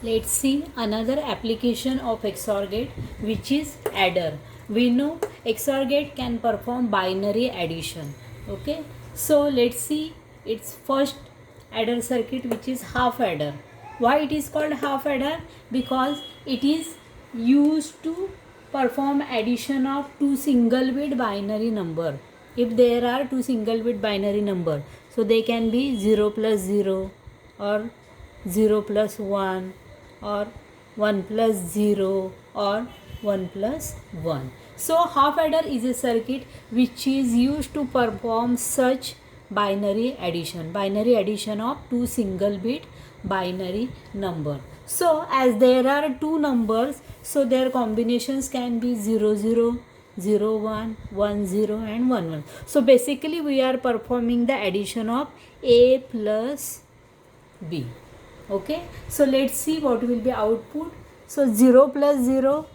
Let's see another application of XOR gate, which is adder. We know XOR gate can perform binary addition. Okay, so let's see its first adder circuit, which is half adder. Why it is called half adder? Because it is used to perform addition of two single bit binary number. If there are two single bit binary number, so they can be 0 plus 0 or 0 plus 1 or 1 plus 0 or 1 plus 1. So half adder is a circuit which is used to perform such binary addition of two single bit binary number. So as there are two numbers, so their combinations can be 0 0, 0 1, 1 0 and 1 1. So basically we are performing the addition of A plus B. Okay, so let's see what will be output. So 0 plus 0,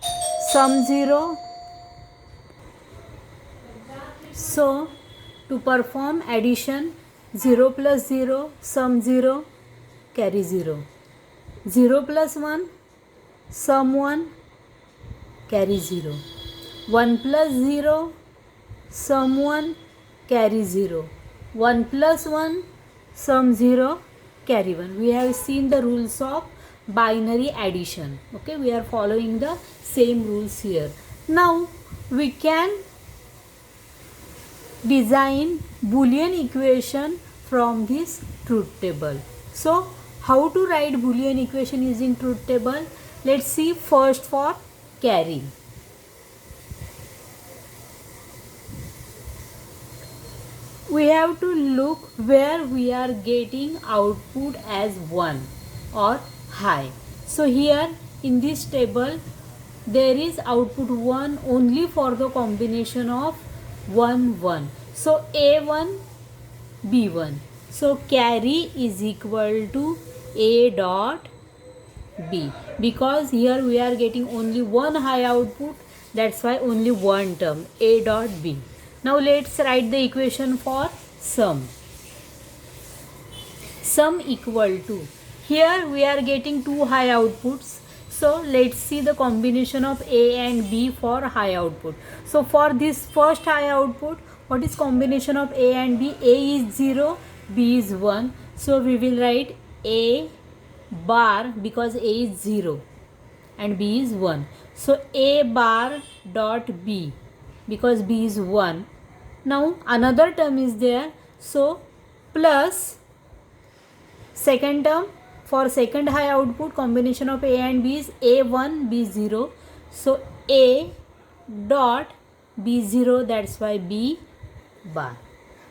sum 0. So to perform addition, 0 plus 0, sum 0, carry 0. 0 plus 1, sum 1, carry 0. 1 plus 0, sum 1, carry 0. 1 plus 1, sum 0, carry 1. We have seen the rules of binary addition. Okay, we are following the same rules here. Now we can design Boolean equation from this truth table. So how to write Boolean equation using truth table? Let's see first for carry. We have to look where we are getting output as 1 or high. So here in this table there is output 1 only for the combination of 1 1. So A1 B1. So carry is equal to A dot B, because here we are getting only one high output, that's why only one term A dot B. Now let's write the equation for sum. Sum equal to, here we are getting two high outputs, so let's see the combination of A and B for high output. So for this first high output, what is combination of A and B? A is 0, B is 1. So we will write A bar, because A is 0 and B is 1. So A bar dot B, because B is 1. Now another term is there, so plus second term. For second high output, combination of A and B is A1 B0. So A dot B0, that's why B bar.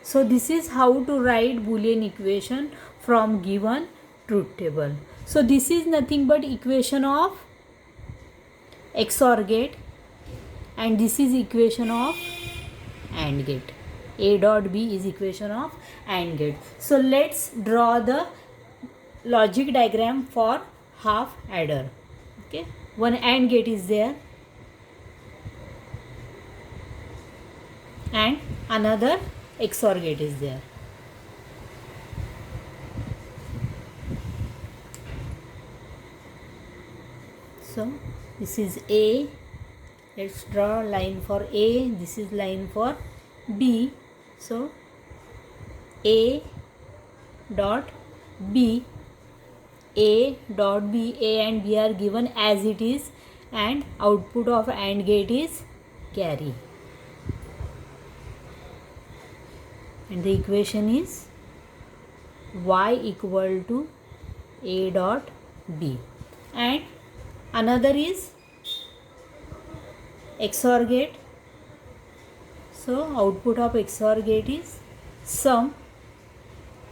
So this is how to write Boolean equation from given truth table. So this is nothing but equation of XOR gate, and this is equation of AND gate. A dot B is equation of AND gate. So let's draw the logic diagram for half adder. Okay, one AND gate is there and another XOR gate is there. So this is A, let's draw line for A, this is line for B. So A dot B, A dot B, A and B are given as it is, and output of AND gate is carry, and the equation is Y equal to A dot B. And another is XOR gate. So output of XOR gate is sum,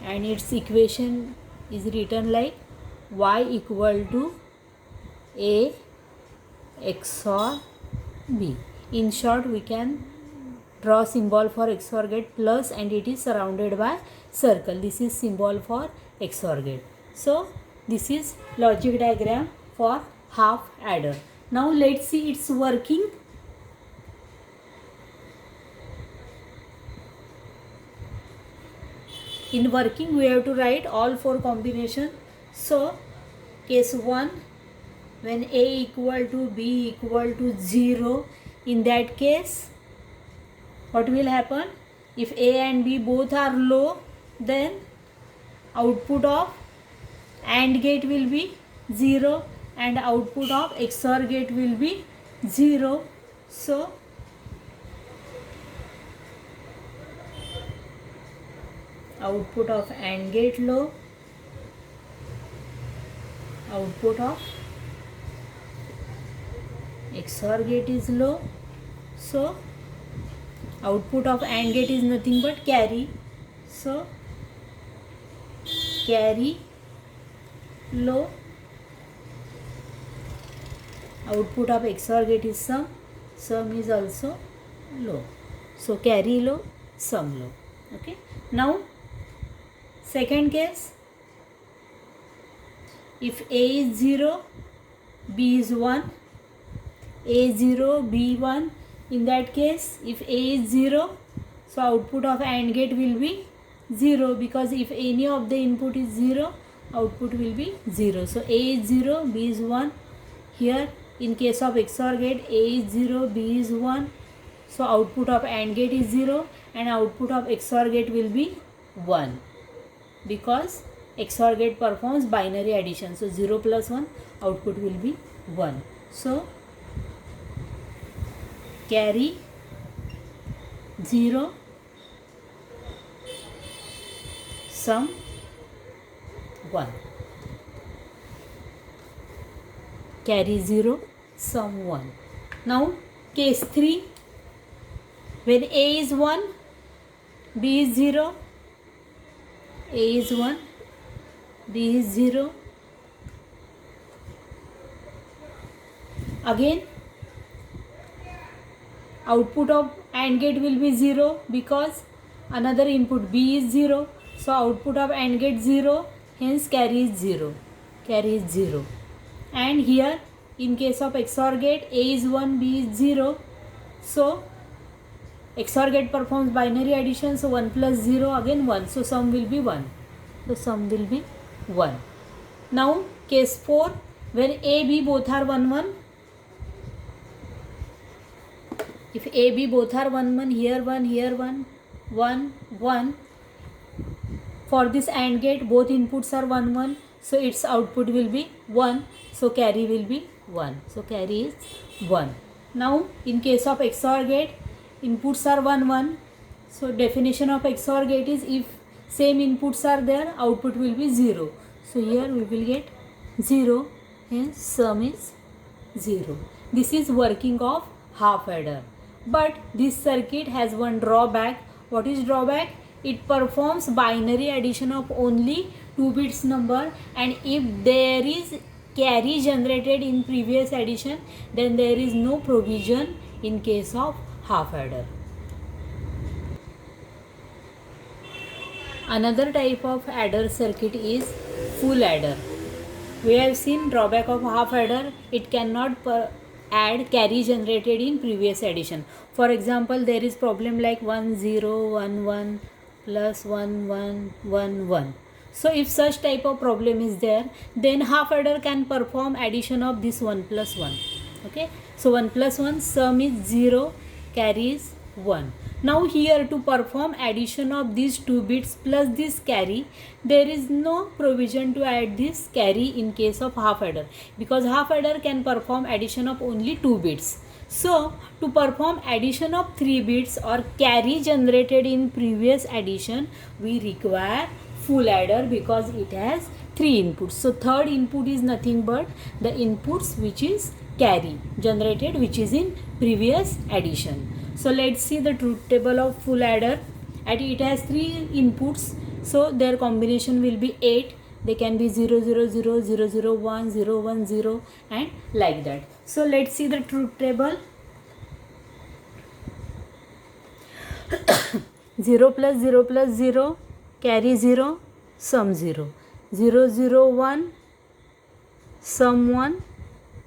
and its equation is written like Y equal to A XOR B. In short, we can draw symbol for XOR gate plus, and it is surrounded by circle. This is symbol for XOR gate. So this is logic diagram for half adder. Now let's see its working. In working, we have to write all four combinations. So case 1, when A equal to B equal to 0, in that case what will happen? If A and B both are low, then output of AND gate will be 0 and output of XOR gate will be 0. So output of AND gate low, output of XOR gate is low. So output of AND gate is nothing but carry. So carry low, output of XOR gate is sum, sum is also low. So carry low, sum low. Okay. Now second case, if A is 0, B is 1, A 0, B 1, in that case if A is 0, so output of AND gate will be 0, because if any of the input is 0, output will be 0. So A is 0, B is 1. Here in case of XOR gate, A is 0, B is 1. So output of AND gate is 0 and output of XOR gate will be 1, because XOR gate performs binary addition. So 0 plus 1, output will be 1. So carry 0, sum 1. Carry 0, sum 1. Now case 3, when A is 1, B is 0, A is 1, B is 0. Again output of AND gate will be 0, because another input B is 0. So output of AND gate 0, hence carry is 0. Carry is 0. And here in case of XOR gate, A is 1, B is 0. So XOR gate performs binary addition. So 1 plus 0, again 1. So sum will be 1. So sum will be 1. Now case 4, when A, B both are 1, 1. If A, B both are 1, 1, here 1, here 1, 1, 1. For this AND gate, both inputs are 1, 1. So its output will be 1. So carry will be 1. So carry is 1. Now in case of XOR gate, inputs are 1, 1. So definition of XOR gate is, if same inputs are there, output will be 0. So here we will get 0, hence sum is 0. This is working of half adder. But this circuit has one drawback. What is drawback? It performs binary addition of only 2 bits number, and if there is carry generated in previous addition, then there is no provision in case of half adder. Another type of adder circuit is full adder. We have seen drawback of half adder. It cannot add carry generated in previous addition. For example, there is problem like 1 0 1 1 plus 1 1 1 1. So if such type of problem is there, then half adder can perform addition of this 1 plus 1. Okay, so 1 plus 1, sum is 0, carry is 1. Now here to perform addition of these 2 bits plus this carry, there is no provision to add this carry in case of half adder, because half adder can perform addition of only 2 bits. So to perform addition of 3 bits or carry generated in previous addition, we require full adder, because it has 3 inputs. So third input is nothing but the inputs which is carry generated, which is in previous addition. So let's see the truth table of full adder. And it has 3 inputs, so their combination will be 8. They can be 0 0 0 0 0 1 0 1 0 and like that. So let's see the truth table. 0 plus 0 plus 0, carry 0, sum 0. 0 0 1, sum 1,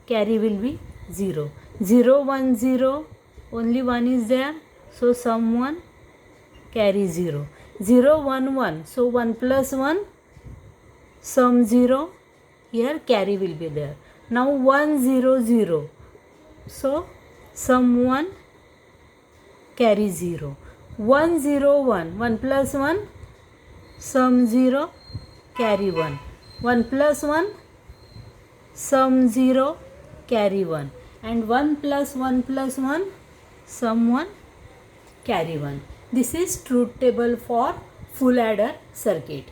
carry will be 0. 0 1 0, only 1 is there, so sum 1, carry 0. 0 1 1, so 1 plus 1, sum 0, here carry will be there. Now 1 0 0. So sum 1, carry 0. 1 0 1. 1 plus 1, sum 0, carry 1. 1 plus 1, sum 0, carry 1. And 1 plus 1 plus 1, sum 1, carry 1. This is truth table for full adder circuit.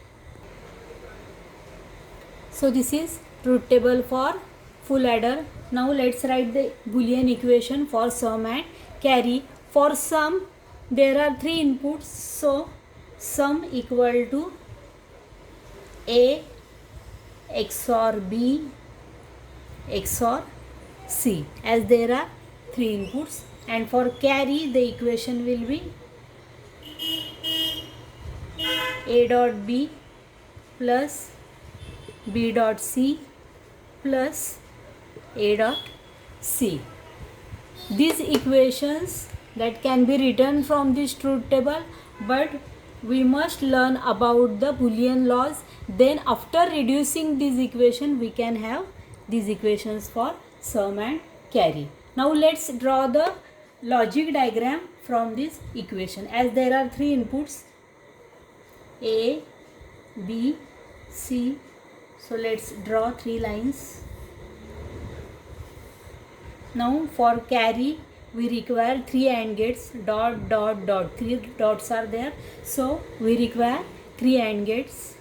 So this is truth table for full adder. Now let's write the Boolean equation for sum and carry. For sum there are three inputs, so sum equal to A XOR B XOR C, as there are three inputs. And for carry the equation will be A dot B plus B dot C plus A dot C. These equations that can be written from this truth table, but we must learn about the Boolean laws. Then after reducing this equation we can have these equations for sum and carry. Now let's draw the logic diagram from this equation. As there are three inputs A, B, C, so let's draw three lines. Now for carry we require three AND gates, dot dot dot, three dots are there, so we require three AND gates.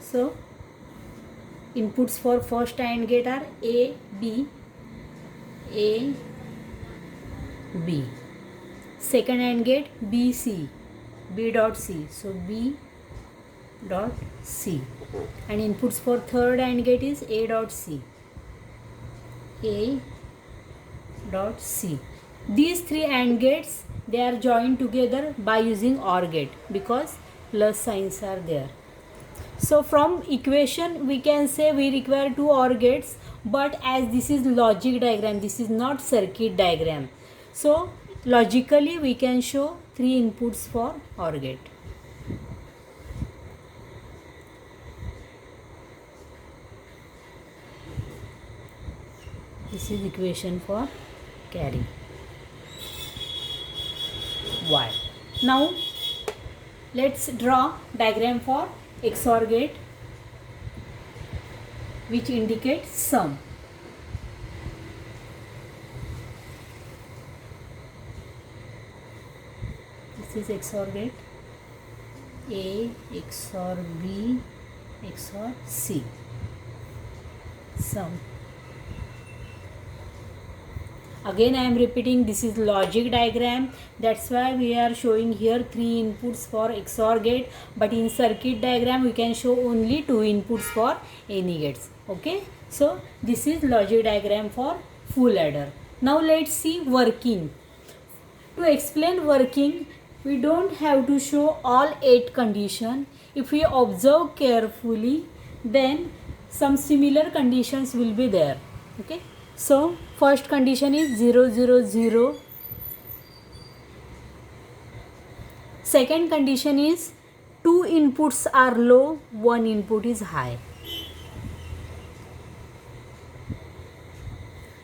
So inputs for first AND gate are A, B, A, B. Second AND gate B, C, B dot C, so B dot C. And inputs for third AND gate is A dot C, A dot C. These three AND gates, they are joined together by using OR gate because plus signs are there. So from equation we can say we require two OR gates, but as this is logic diagram, this is not circuit diagram, so logically we can show three inputs for OR gate. This is equation for carry. Y. Now let's draw diagram for XOR gate which indicates sum. This is XOR gate A XOR B XOR C, sum. Again I am repeating, this is logic diagram, that's why we are showing here three inputs for XOR gate, but in circuit diagram we can show only two inputs for any gates. Okay, so this is logic diagram for full adder. Now let's see working. To explain working, we don't have to show all 8 conditions. If we observe carefully, then some similar conditions will be there. Okay, so first condition is 0 0 0. Second condition is two inputs are low, one input is high.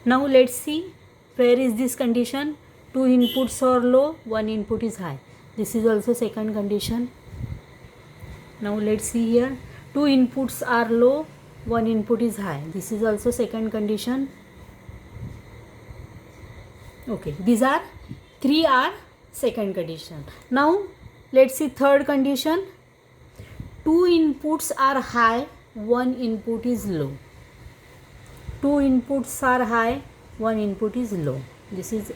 Now let's see where is this condition. Two inputs are low, one input is high. This is also second condition. Now let's see here, two inputs are low, one input is high. This is also second condition. Okay, these are three are second condition. Now let's see third condition. Two inputs are high, one input is low. Two inputs are high, one input is low. This is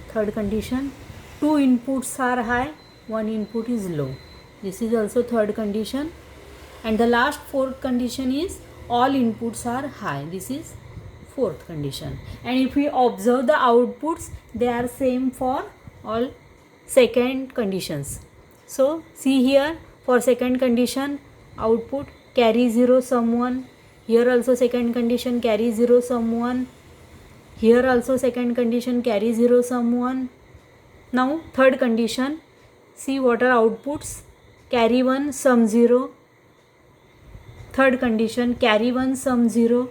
third condition. Two inputs are high, one input is low. This is also third condition. And the last fourth condition is all inputs are high. This is fourth condition. And if we observe the outputs, they are same for all second conditions. So see here, for second condition, output carry 0 sum 1, Here also second condition carry 0 sum 1. Here also second condition carry 0 sum 1. Now third condition, see what are outputs. Carry 1 sum 0. Third condition carry 1 sum 0.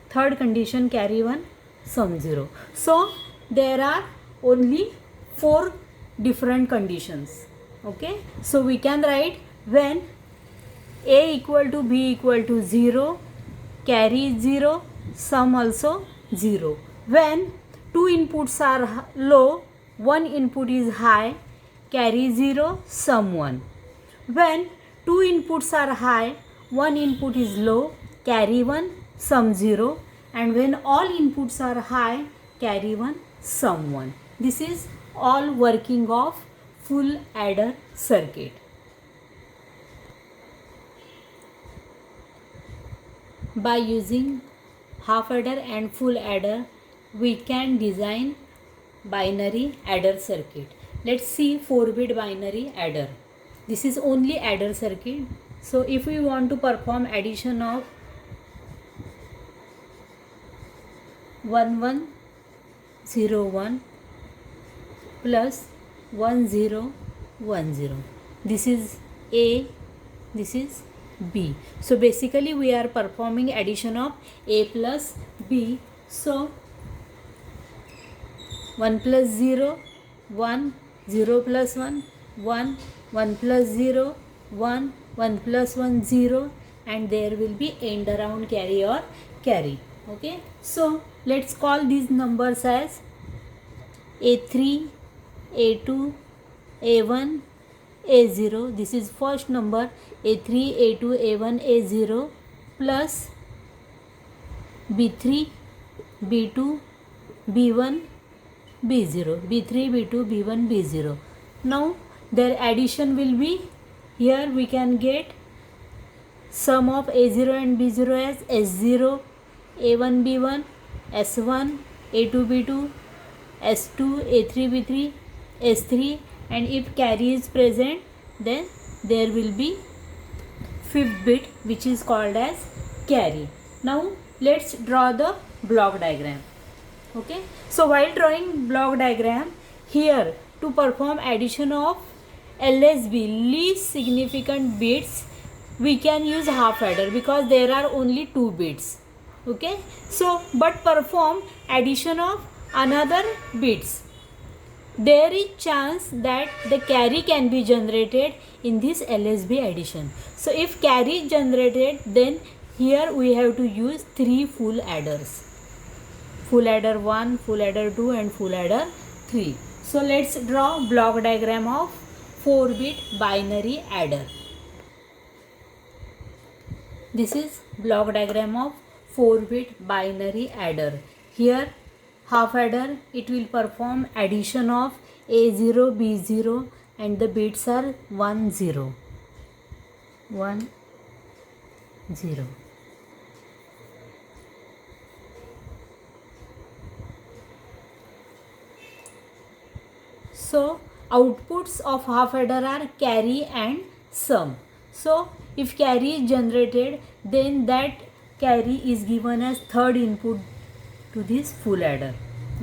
Third condition carry 1 sum 0. So there are only 4 different conditions. Okay, so we can write when A equal to B equal to 0, carry 0, sum also 0. When two inputs are low, one input is high, carry 0, sum 1. When two inputs are high, one input is low, carry 1, sum 0. And when all inputs are high, carry 1, sum 1. This is all working of full adder circuit. By using half adder and full adder, we can design binary adder circuit. Let's see 4-bit binary adder. This is only adder circuit. So if we want to perform addition of 1101 plus 1010, this is A, this is B. So basically we are performing addition of A plus B. So 1 plus 0, 1, 0 plus 1, 1, 1 plus 0, 1, 1 plus 1, 0, and there will be end around carry or carry. Okay, so let's call these numbers as A3, A2, A1, A0. This is first number, A3, A2, A1, A0 plus B3, B2, B1, B0, B3, B2, B1, B0. Now their addition will be, here we can get sum of A0 and B0 as S0, A1, B1, S1, A2, B2, S2, A3, B3, S3, and if carry is present, then there will be 5th bit which is called as carry. Now let's draw the block diagram. Okay, so while drawing block diagram, here to perform addition of LSB, least significant bits, we can use half adder because there are only 2 bits. Okay, so but perform addition of another bits, there is chance that the carry can be generated in this LSB addition. So if carry is generated, then here we have to use 3 full adders. Full adder 1, full adder 2 and full adder 3. So let's draw block diagram of 4-bit binary adder. This is block diagram of 4-bit binary adder. Here half adder, it will perform addition of A0, B0 and the bits are 1, 0. 1, 0. So outputs of half adder are carry and sum. So if carry is generated, then that carry is given as third input to this full adder.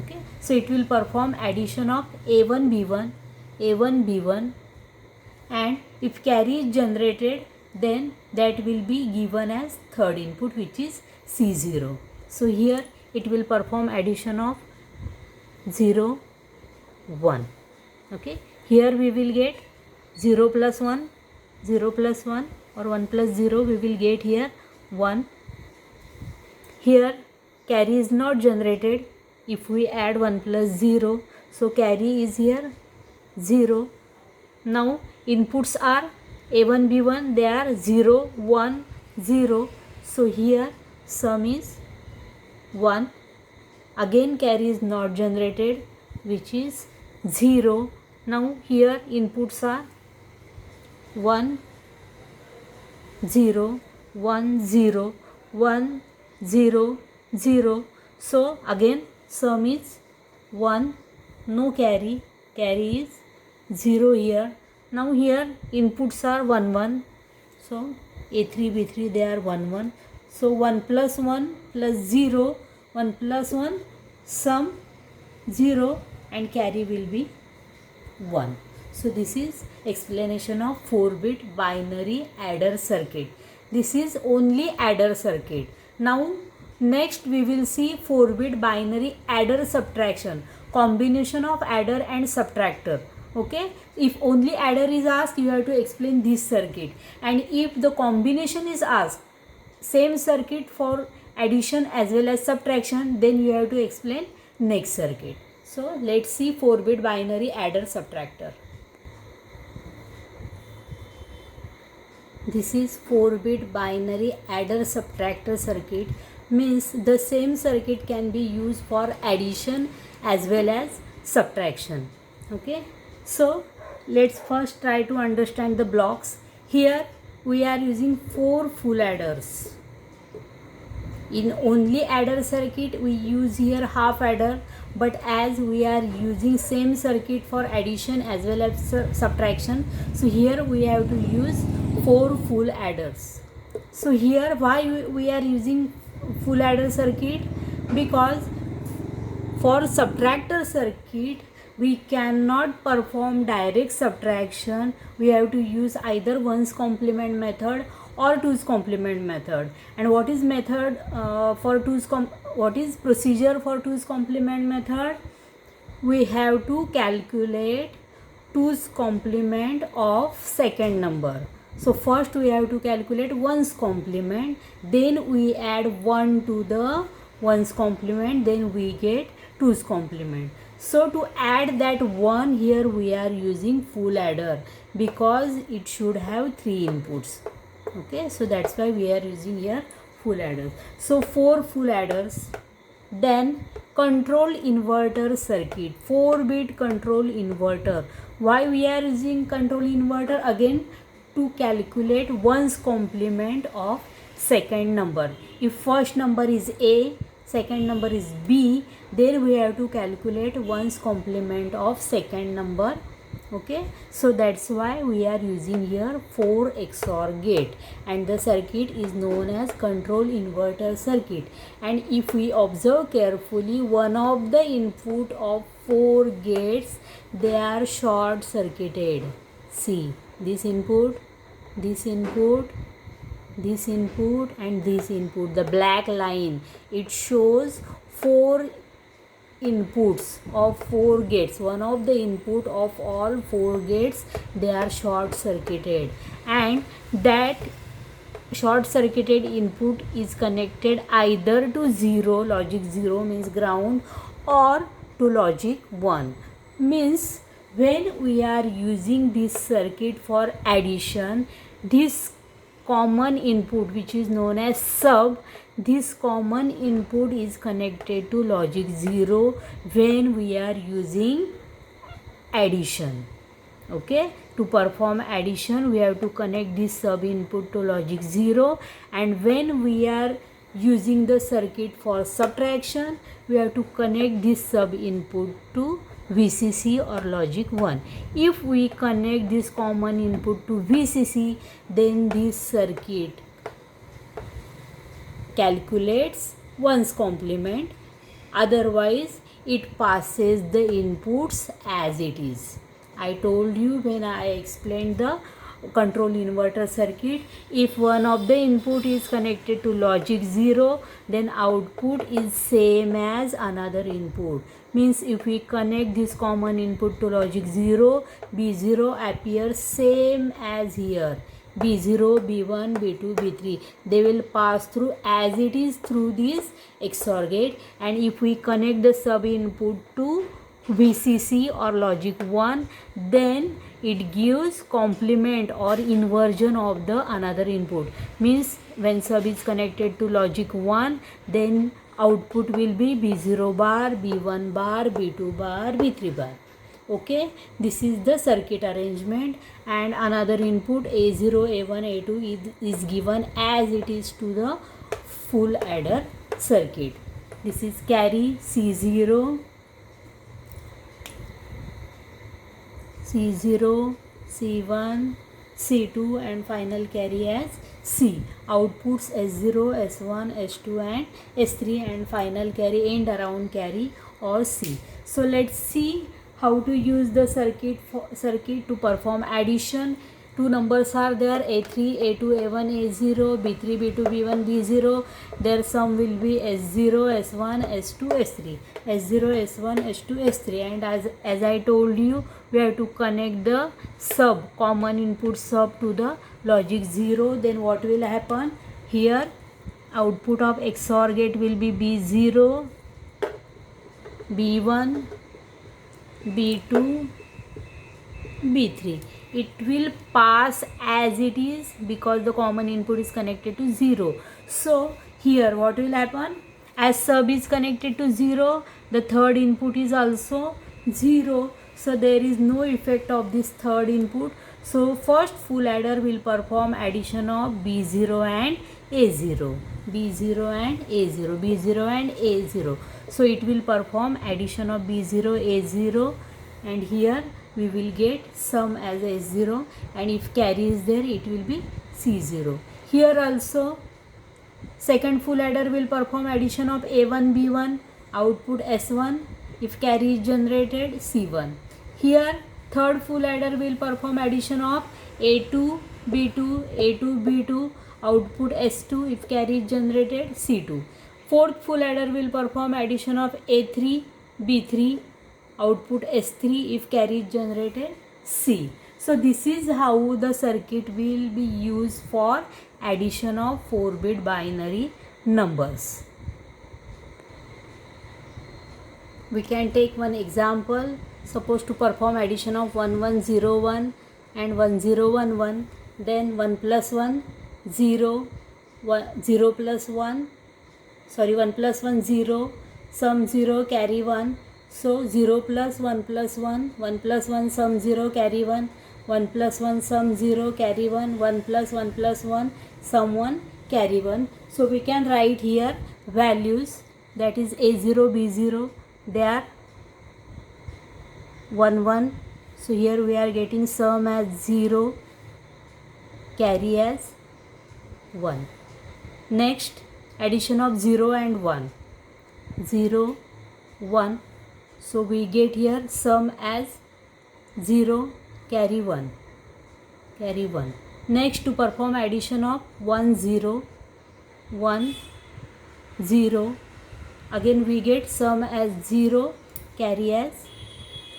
Okay, so it will perform addition of A1, B1, A1, B1, and if carry is generated, then that will be given as third input which is C0. So here it will perform addition of 0, 1. Okay, here we will get 0 plus 1, 0 plus 1 or 1 plus 0, we will get here 1. Here carry is not generated if we add 1 plus 0, so carry is here 0. Now inputs are A1, B1, they are 0, 1, 0, so here sum is 1. Again carry is not generated which is 0. Now here inputs are 1, 0, 1, 0, 1, 0, 0. So again sum is 1, no carry, carry is 0 here. Now here inputs are 1, 1. So A3, B3 they are 1, 1. So 1 plus 1 plus 0, 1 plus 1 sum 0 and carry will be 1. So this is explanation of 4-bit binary adder circuit. This is only adder circuit. Now next we will see 4-bit binary adder subtraction, combination of adder and subtractor. Okay, if only adder is asked, you have to explain this circuit, and if the combination is asked, same circuit for addition as well as subtraction, then you have to explain next circuit. So let's see 4-bit binary adder subtractor. This is 4-bit binary adder subtractor circuit, means the same circuit can be used for addition as well as subtraction. Okay, so let's first try to understand the blocks. Here we are using 4 full adders. In only adder circuit we use here half adder, but as we are using same circuit for addition as well as subtraction, so here we have to use 4 full adders. So here why we are using full adder circuit? Because for subtractor circuit we cannot perform direct subtraction. We have to use either 1's complement method or 2's complement method. And what is method for 2's what is procedure for 2's complement method? We have to calculate 2's complement of second number. So first we have to calculate 1's complement, then we add 1 to the 1's complement, then we get 2's complement. So to add that 1, here we are using full adder because it should have 3 inputs. Okay, so that's why we are using here full adders. So 4 full adders. Then control inverter circuit, 4-bit control inverter. Why we are using control inverter? Again, to calculate 1's complement of second number. If first number is A, second number is B, then we have to calculate 1's complement of second number. Okay, so that's why we are using here 4 XOR gate, and the circuit is known as control inverter circuit. And if we observe carefully, one of the input of 4 gates, they are short circuited. See, this input, this input, this input and this input. The black line, it shows 4 inputs of 4 gates. One of the input of all 4 gates, they are short circuited, and that short circuited input is connected either to 0, logic 0 means ground, or to logic 1. Means when we are using this circuit for addition, this common input which is known as sub, this common input is connected to logic 0 when we are using addition. Okay, to perform addition we have to connect this sub input to logic 0, and when we are using the circuit for subtraction, we have to connect this sub input to VCC or logic 1. If we connect this common input to VCC, then this circuit calculates 1's complement, otherwise it passes the inputs as it is. I told you when I explained the control inverter circuit, if one of the input is connected to logic 0, then output is same as another input. Means if we connect this common input to logic 0, B0 appears same as here. B0, B1, B2, B3, they will pass through as it is through this XOR gate. And if we connect the sub input to VCC or logic 1, then it gives complement or inversion of the another input. Means when sub is connected to logic 1, then output will be B0 bar, B1 bar, B2 bar, B3 bar. Okay, this is the circuit arrangement, and another input A0, A1, A2 is given as it is to the full adder circuit. This is carry C0, C0, C1, C2 and final carry as C. Outputs S0, S1, S2 and S3 and final carry, end around carry or C. So let's see how to use the circuit to perform addition. Two numbers are there, A3, A2, A1, A0, B3, B2, B1, B0. Their sum will be S0, S1, S2, S3. S0, S1, S2, S3. And as I told you, we have to connect the common input sub to the logic 0. Then what will happen? Here output of XOR gate will be B0, B1, B2, B3. It will pass as it is because the common input is connected to 0. So here what will happen? As sub is connected to 0, the third input is also 0. So there is no effect of this third input. So first full adder will perform addition of B0 and A0. B0 and A0. B0 and A0. So it will perform addition of B0, A0, and here we will get sum as S0, and if carry is there it will be C0. Here also second full adder will perform addition of A1, B1, output S1, if carry is generated C1. Here third full adder will perform addition of A2, B2, A2, B2, output S2, if carry is generated C2. Fourth full adder will perform addition of A3, B3, output S3, if carry is generated C. So this is how the circuit will be used for addition of 4-bit binary numbers. We can take one example. Suppose to perform addition of 1101 and 1011, then 1 plus 1 0, 0 plus 1, 1 plus 1 0, sum 0, carry 1. So 0 plus 1 plus 1, 1 plus 1 sum 0, carry 1, 1 plus 1 sum 0, carry 1, 1 plus 1 plus 1 sum 1, carry 1. So we can write here values, that is A0, B0, they are 1 1. So here we are getting sum as 0, carry as 1. Next addition of 0 and 1, 0, 1. So we get here sum as 0, carry 1, carry 1. Next to perform addition of 1 0, 1 0, again we get sum as 0, carry as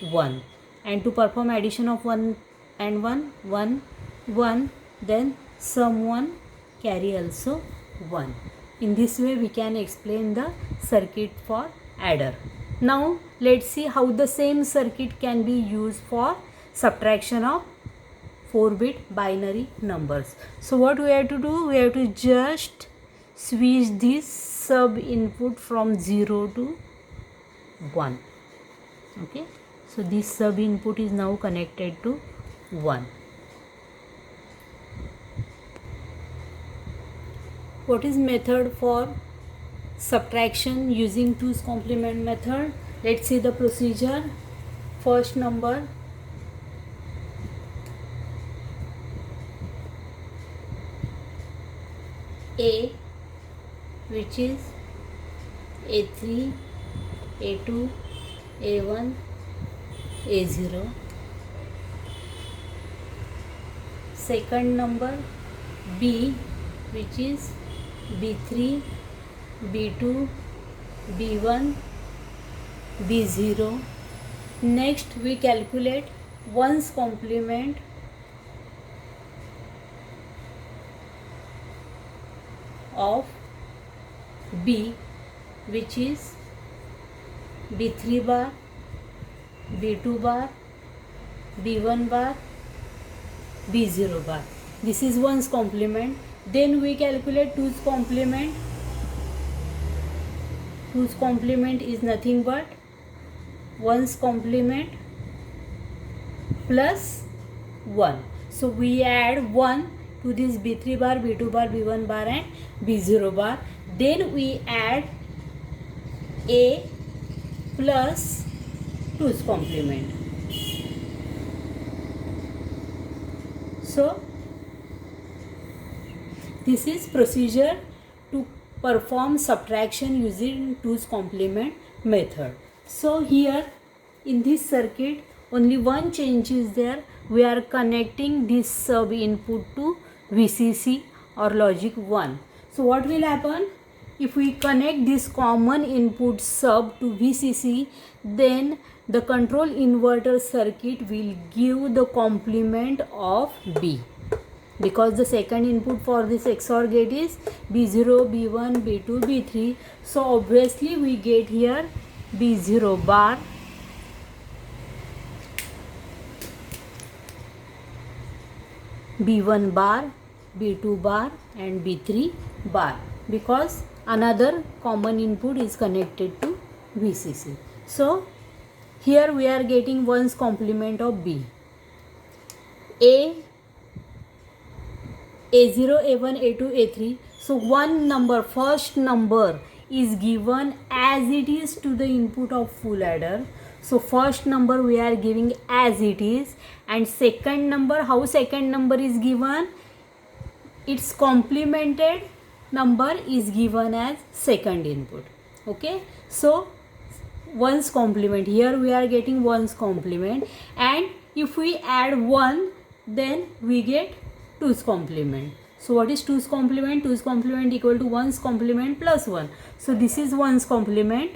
1. And to perform addition of 1 and 1, 1 1, then sum 1, carry also 1. In this way we can explain the circuit for adder. Now let's see how the same circuit can be used for subtraction of 4-bit binary numbers. So what we have to do? We have to just switch this sub input from 0 to 1. Okay. So this sub input is now connected to 1. What is method for subtraction using 2's complement method? Let's see the procedure. First number, A, which is A3, A2, A1, A0. Second number, B, which is B3, B2, B1, B0. Next we calculate 1's complement of B, which is B3 bar, B2 bar, B1 bar, B0 bar. This is 1's complement. Then we calculate 2's complement. 2's complement is nothing but 1's complement plus 1. So we add 1 to this B3 bar, B2 bar, B1 bar and B0 bar. Then we add A plus 2's complement. So This is procedure to perform subtraction using 2's complement method. So here in this circuit only one change is there. We are connecting this sub input to VCC or logic 1. So what will happen? If we connect this common input sub to VCC, then the control inverter circuit will give the complement of B, because the second input for this XOR gate is B0, B1, B2, B3. So obviously we get here B0 bar, B1 bar, B2 bar and B3 bar, because another common input is connected to VCC. So here we are getting 1's complement of B. A0, A1, A2, A3. So one number, first number is given as it is to the input of full adder. So first number we are giving as it is, and second number, how second number is given? Its complemented number is given as second input. Okay, so 1's complement, here we are getting 1's complement, and if we add 1 then we get 2's complement. So what is 2's complement? 2's complement equal to 1's complement plus 1. So this is 1's complement,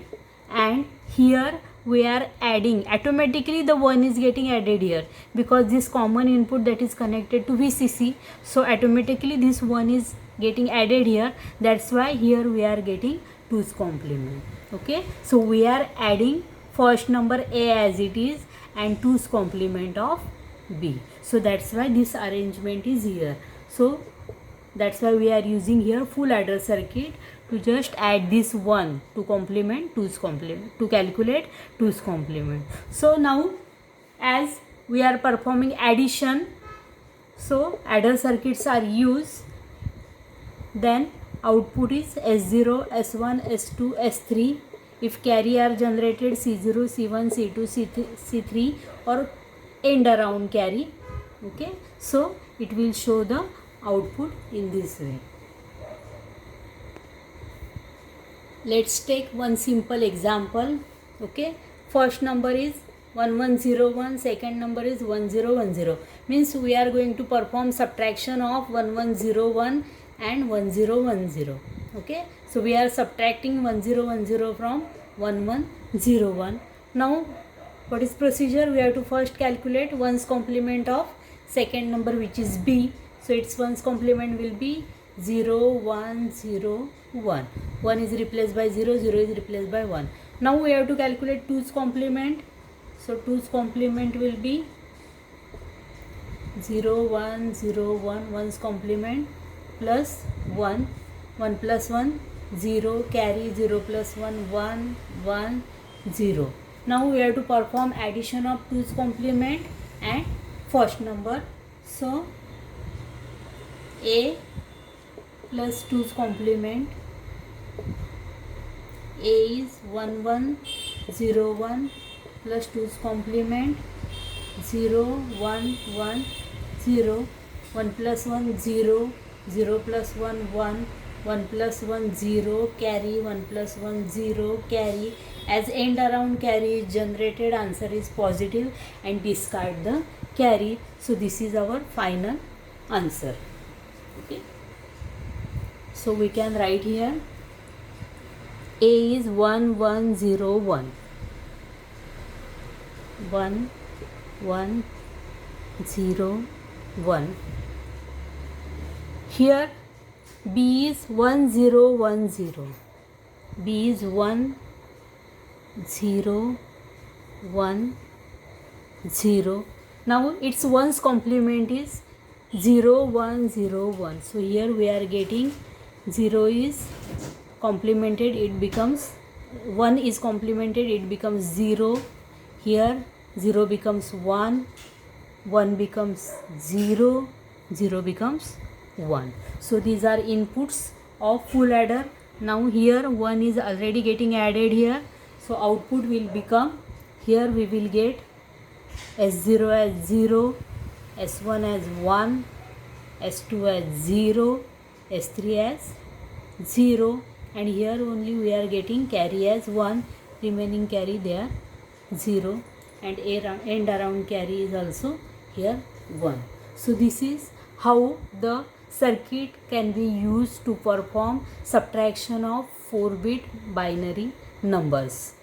and here we are adding, automatically the 1 is getting added here because this common input that is connected to VCC. So automatically this 1 is getting added here. That's why here we are getting 2's complement. Okay, so we are adding first number A as it is and 2's complement of B. So that's why this arrangement is here. So that's why we are using here full adder circuit to just add this 1 to complement 2's complement, to calculate 2's complement. So now as we are performing addition, so adder circuits are used, then output is S0, S1, S2, S3. If carry are generated, C0, C1, C2, C3 or end around carry. Okay, so it will show the output in this way. Let's take one simple example. Okay, first number is 1101, second number is 1010. Means we are going to perform subtraction of 1101 and 1010. Okay, so we are subtracting 1010 from 1101. Now what is procedure? We have to first calculate 1's complement of second number, which is B. So its 1's complement will be 0, 1, 0, 1. 1 is replaced by 0, 0 is replaced by 1. Now we have to calculate 2's complement. So 2's complement will be 0, 1, 0, 1. 1's complement plus 1. 1 plus 1, 0, carry 0 plus 1, 1, 1, 0. Now we have to perform addition of 2's complement and first number. So A plus 2's complement. A is 1101 plus 2's complement 0, 1, 1, 0. 1 plus 1, 0, 0 plus 1, 1. 1 plus 1, 0, carry, 1 plus 1, 0, carry. As end around carry is generated, answer is positive and discard the carry. So this is our final answer. Okay, so we can write here A is 1101, 1, 1, 0, 1. Here B is 1010. B is 1, 0, 1, 0. Now its 1's complement is 0, 1, 0, 1. So here we are getting 0 is complemented, it becomes 1 is complemented, it becomes 0. Here 0 becomes 1, 1 becomes 0, 0 becomes 1. So these are inputs of full adder. Now here 1 is already getting added here. So output will become, here we will get S0 as 0, S1 as 1, S2 as 0, S3 as 0, and here only we are getting carry as 1, remaining carry there 0, and end around carry is also here 1. So this is how the circuit can be used to perform subtraction of 4-bit binary numbers.